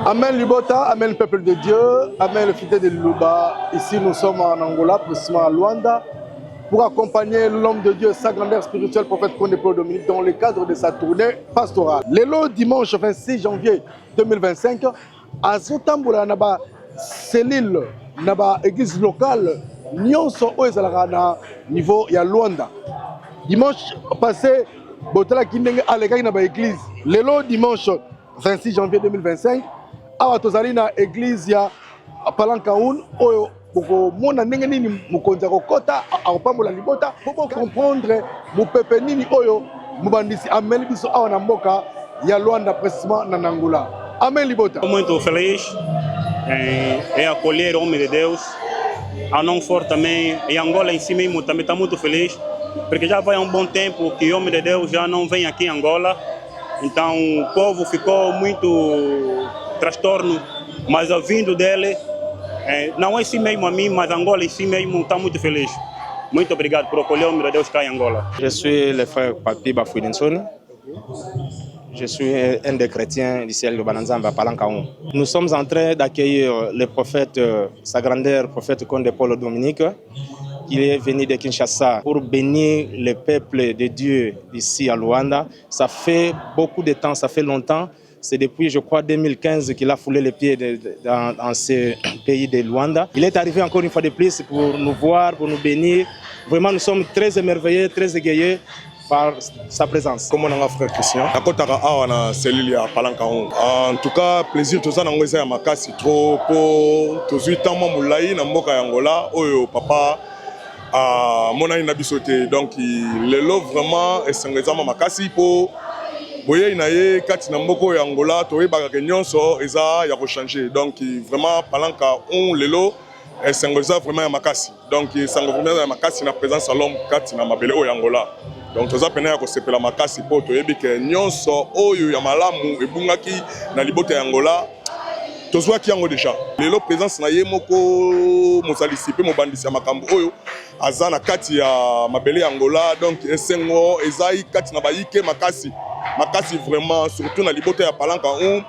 Amen Libota, Amen le peuple de Dieu, Amen le fidèle de Luba. Ici nous sommes en Angola, précisément à Luanda, pour accompagner l'homme de Dieu, sa grandeur spirituelle, prophète Condé Paul Dominique, dans le cadre de sa tournée pastorale. Le dimanche 26 janvier 2025, à Zotamboula, Naba, cellule, Naba, église locale, Nyonso Oezalaka na niveau ya Luanda. Dimanche passé, Botala Kindenge Aleka Naba église. Le dimanche 26 janvier 2025, à tozali na église ya Palankaoun, oyo boko mona ndenge nini mukonza kokota akopambola libota pour comprendre mupepe nini oyo mubandisi ameli biso awa na mboka ya Luanda précisément na Angola. Amen libota. Muito feliz em acolher o homem de Deus. A não for também em Angola em si mesmo também está muito feliz, porque já vai há um bom tempo que o homem de Deus já não vem aqui em Angola. Então o povo ficou muito transtorno, mas a vindo dele, não é assim mesmo a mim, mas Angola em si mesmo está muito feliz. Muito obrigado por acolher o homem de Deus cá em Angola. Je suis le frère Papi Bafouidinsoni. Je suis un des chrétiens du ciel de Bananzamba, Palankaon. Nous sommes en train d'accueillir le prophète, sa grandeur, prophète Condé Paul Dominique, qui est venu de Kinshasa pour bénir le peuple de Dieu ici à Luanda. Ça fait beaucoup de temps, ça fait longtemps. C'est depuis, je crois, 2015 qu'il a foulé les pieds dans ce pays de Luanda. Il est arrivé encore une fois de plus pour nous voir, pour nous bénir. Vraiment, nous sommes très émerveillés, très égayés par sa présence. Comme mon frère Christian, à côté de la cellule à Palankaon. En tout cas, plaisir tout ça dans les makasi trop pour tous 8 ans moulaï na mboka Angola. Oyo papa a mon ami nabisoté. Donc le lot vraiment est sangezama makasi pour boye inaye kati na mboko ya Angola toye bagake nyonso eza ya ko changer. Donc vraiment Palankaon le lot est sangeza vraiment ya makasi. Donc sango vraiment ya makasi na présence à l'homme kati na mabele o Angola. Donc toza pena ya kosepela makasi po toyebi ke nyonso oyo ya malamu ebungaki na libota ya Angola tozwaki yango deja. Lelo présence na ye moko mosalisi pe mobandisi ya makambo oyo aza na kati ya mabele ya Angola. Donc esengo ezai kati na bayike makasi vraiment surtout na libota ya Palankaon.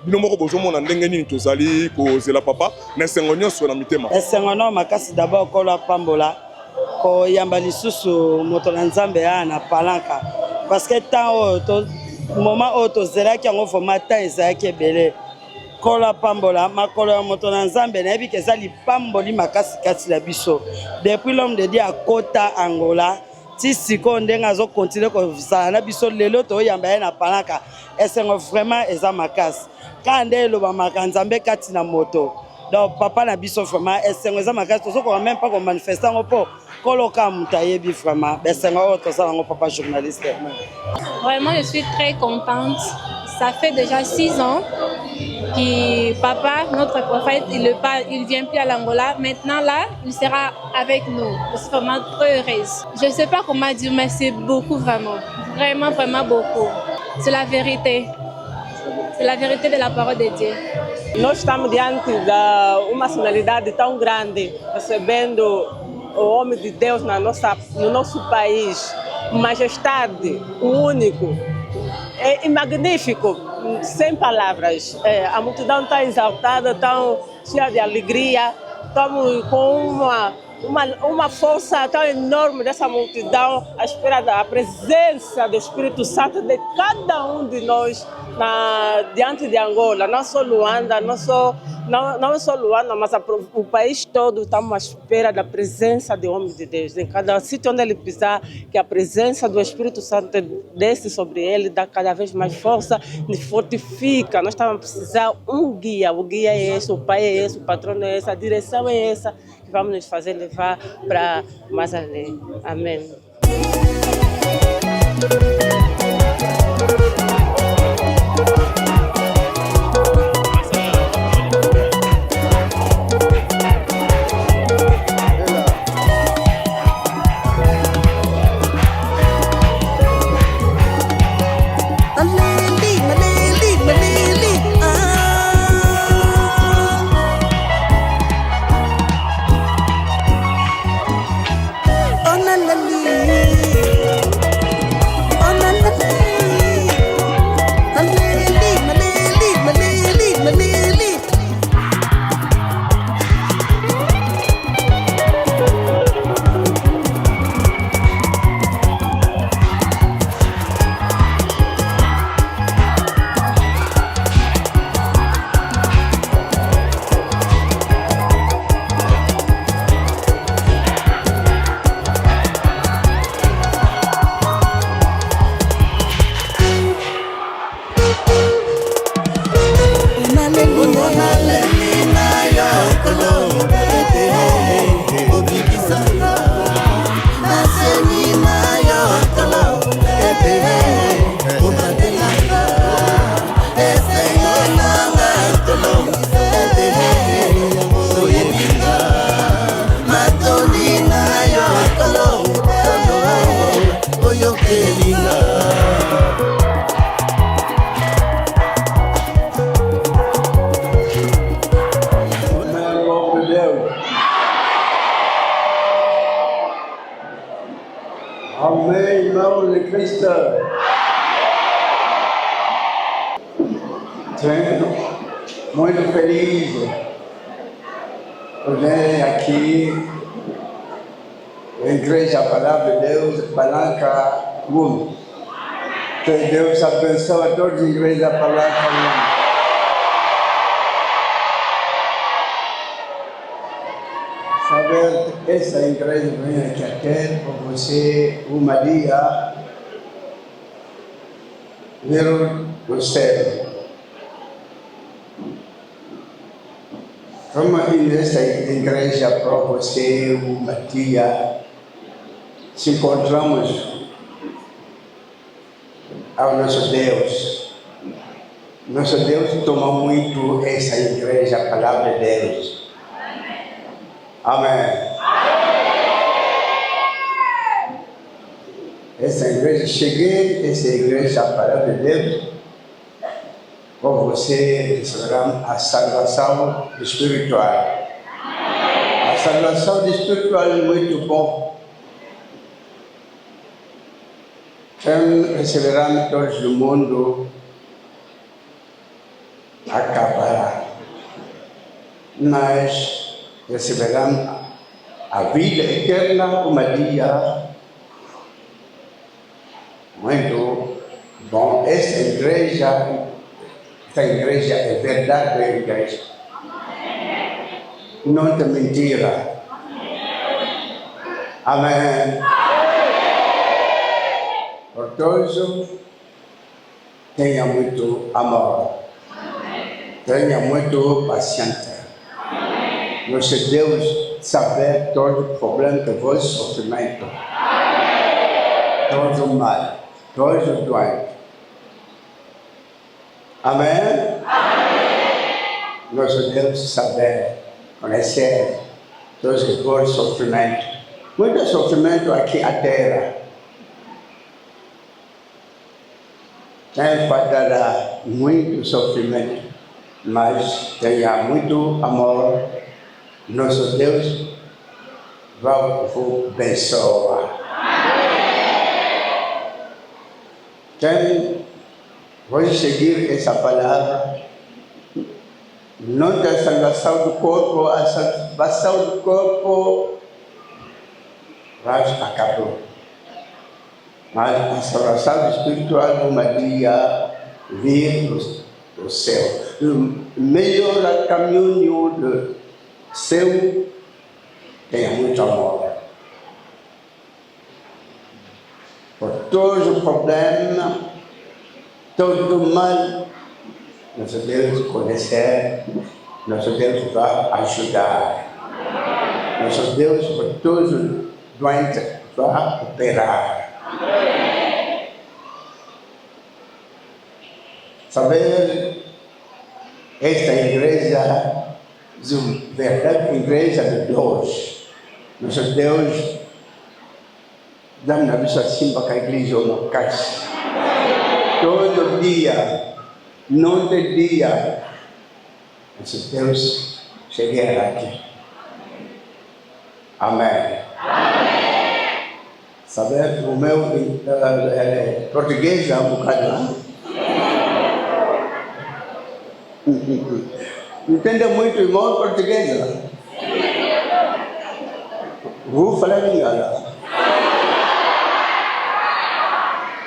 Bino moko bozomona ndenge nini tozali kozela papa na esengo nyonso na mitema. Esengo no makasi d'abord kola pambola ko yamba lisusu moto na Nzambe na Palanka parce que tant moment o to zelaki yango format temps ezaki ebele kola pambola makolo ya moto na Nzambe na yebi kezali pamboli makasi kati la biso depuis l'homme de Dieu akota Angola ti siko ndenge azo continuer ko sala na biso lelo to yamba na Palanka esengo vraiment eza makasi kande lo ba makanzambe kati na moto. Donc papa na biso vraiment esengo eza makasi tozo ko même pas ko manifester ngo po koloka mutayebi vraiment esengo to sala ngo papa journaliste. Vraiment je suis très contente. Ça fait déjà 6 ans que papa, notre prophète, il vient plus à l'Angola. Maintenant là, il sera avec nous. Je suis vraiment très heureuse. Je ne sais pas comment dire, mais c'est beaucoup vraiment. Vraiment, vraiment beaucoup. C'est la vérité. C'est la vérité de la parole de Dieu. Nós estamos diante de uma sonoridade tão grande, recebendo o homem de Deus no nosso país. Majestade, único e magnífico, sem palavras. A multidão está exaltada, tão cheia de alegria. Estamos com uma força tão enorme dessa multidão à espera da presença do Espírito Santo de cada um de nós diante de Angola, não só Luanda, não só Luanda, mas o país todo estamos à espera da presença do homem de Deus. Em cada sítio onde ele pisar, que a presença do Espírito Santo desce sobre ele, dá cada vez mais força e fortifica. Nós estamos a precisar um guia. O guia é esse, o pai é esse, o patrono é esse, a direção é essa, que vamos nos fazer levar para mais além. Amém. Oh, na, na, nome de Cristo. Estou muito feliz por vir aqui na Igreja Palavra de Deus, Palanca Women. Que Deus abençoe a todas as igrejas da Palanca Women. Saber que essa igreja vem aqui até para você uma dia vir do céu. Como nessa igreja para você uma dia se encontramos ao nosso Deus. Nosso Deus toma muito essa igreja, a palavra de Deus. Amém. Essa igreja, cheguei essa igreja, a palavra de Deus, com você receberá a salvação espiritual. A salvação espiritual é muito bom. Então, receberão todos do mundo, acabará. Mas receberão a vida eterna uma dia muito bom. Esta igreja é verdadeira igreja. Não tem mentira. Amém. Por todos, tenha muito amor. Tenha muito paciência. Nosso Deus sabe todo o problema que você sofrimento, todo o mal, todo o doente. Amém? Nosso Deus sabe conhecer todos os sofrimentos. Muito sofrimento aqui na terra. Tem para muito sofrimento, mas tenha muito amor. Nosso Deus vai vos abençoar. Então, vou seguir essa palavra. Não tem salvação do corpo, a salvação do corpo vai acabar. Mas a salvação espiritual uma dia vir do céu. O melhor caminho do céu tem muito amor. Por todo o problema, todo o mal, nosso Deus conhecer, nosso Deus vai ajudar. Nosso Deus, por todos os doentes, vai operar. Saber, esta igreja é a verdadeira igreja de Deus. Nosso Deus dá-nos a visão assim para a igreja no caso. Todo dia, não tem dia, nosso Deus chegará aqui. Amém. Saber, o meu português é um bocado. Entende muito, irmão, português? Vou falar inglês.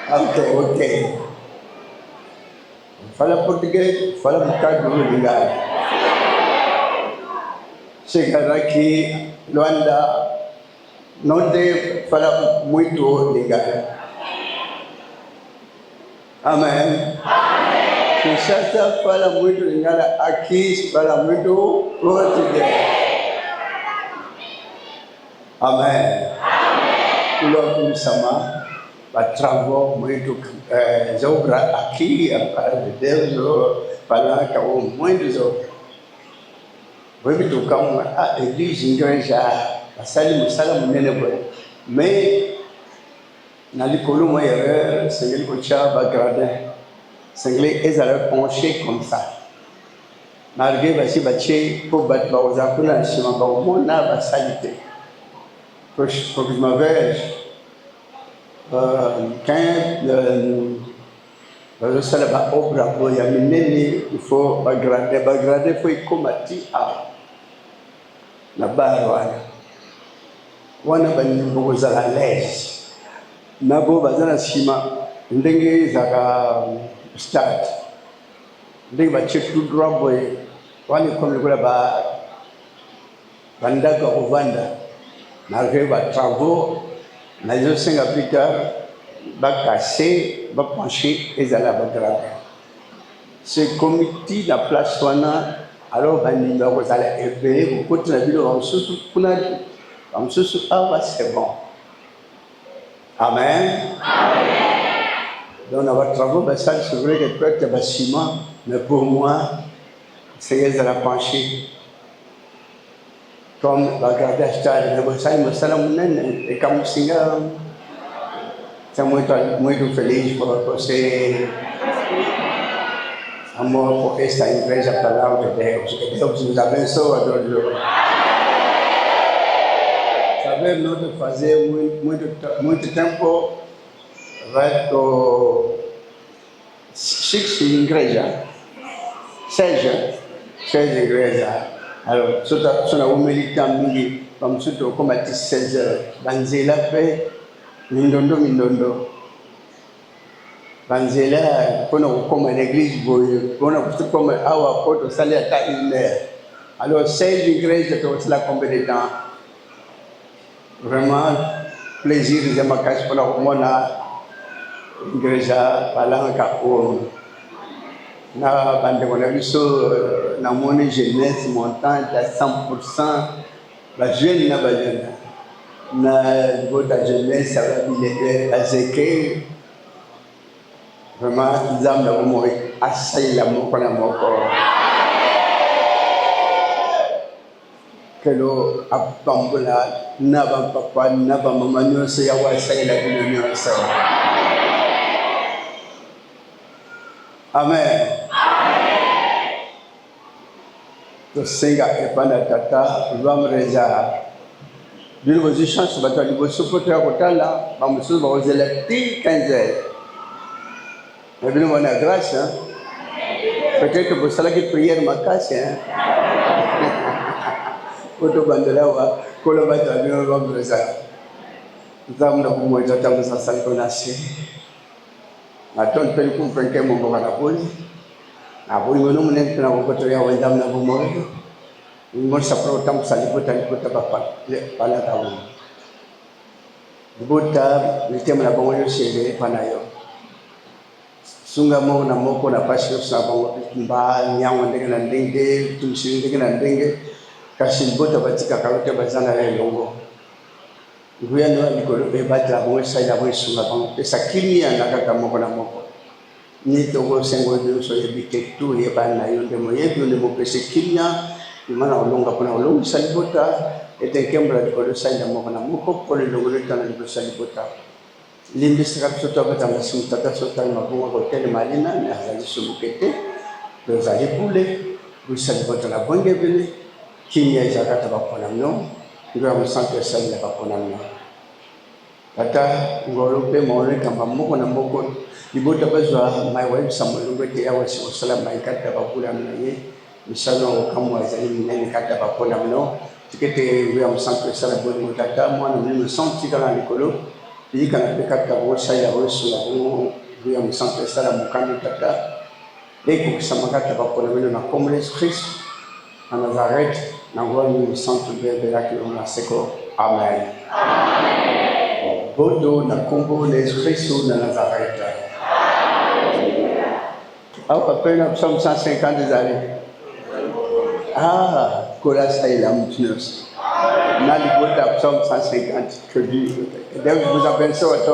Ok. Fala português, fala um bocado de inglês. Chegar aqui, Luanda, não tem falar muito inglês. Amém. Kinshasa fala muito Lingala, aqui fala muito português. Amém. Tudo sama, travou muito obra aqui, a palavra de Deus, falar que o muitos outros. Vou me tocar uma igreja, a sala munene, mas na licoluma era, se ele cochava gradin. Senglais est penché comme ça. Malgré que je pour battre aux appels, je m'en vais au salité. Pour que je me veille, bazosala baobra oyo ya minene ifo bagrade fo ekóma ti awa na bare wana baningi bokozala lese na bo baza na nsima ndenge ezalaka stade ndenge batie tout droit boye wana ekomi lokola bandako ya kovanda malgré batravaux nazosenga plus tard bakase bapenche ezala bagrade ce comité na place wana alors baningi bakozala ebele kokoti na bino bamosusu kuna bamosusu awa c'est bon. Amen. Donc on va travailler, c'est vrai que peut-être un bâtiment, mais pour moi, c'est de la pencher. Comme regarder à stade, il me semble et comme singer, c'est moi tout feliz pour ser amor por esta igreja palavra de Deus. Que Deus nos abençoe a todos. Saber nós fazer muito tempo vai to 6 igreja, seja igreja. Alors, sur la humilité mingi, comme surtout comme à 16h, banzela pe mindondo. Banzela comme l'église boye, comme awa poto sali ata 1 heure. Alors 16 igreja que cela combien de temps? Vraiment plaisir de ma casse pour la mona igreja palanka o na bande kona biso na moni jeunesse montante à 100%, la jeune na bajana na niveau de jeunesse ça va bien azeke vraiment ils ont la mort assaille la mort pour la mort que lo abambola na ba papa na ba mama nyonso ya wassaille la bino nyonso. Amen. Tosenga epana tata lwamreza bino bozichanse bato ya liboso po toya kotala bamosusu bakozela ti 15 heures na bino bona grâce peut-être bosalaki prière makasi po tobandela wa kola bato ya bino lwamreza nzambe na bomoi tatambusa sanko na se naton pe kumfrenke mboka na poli na poli ngono mune tuna kokoto ya wendam na bomoi mo sapro tam salipota papa pala tawo bota litem na bomoi sele panayo sunga mo na moko na pasio sa bongo mba nyango ndenge na ndenge tumshi ndenge na ndenge kasi bota batika karote bazana le longo nguya no likolo be batla bo sa ya bo sunga bango pesa kimia na kaka moko na moko ni to go sengo de so yebike tu ye bana yo ndemo yetu ndemo pesa kimia imana olonga kuna olonga salibota ete kembra likolo sa ya moko na moko ko le longo le tana likolo salibota limbi saka soto bata masim tata soto ma bongo hotel malina na zali subukete do zali bule bu salibota la bonge bele kimia zakata bakona no ndio msante sana bakona mna tata ngoro pe mole kamba moko na moko libota bazwa my wife samolo ngete yawo sala mai kata bakula mna ye misano kamwa zali mnene kata bakona mno tikete ndio msante sana bongo tata mwana mimi senti kala likolo pika na kata bosa ya wesu la ndio msante sana mukani tata eko kisamakata bakona mno na comme Christ à Nazareth, nous avons centre de la Seko. Amen. Bodo na Congo, les Christos de Nazareth. Après le psaume 150 des années. Ah, Colas et la Moutineuse. N'a le bout de psaume 150 que Dieu vous abençoe à tous.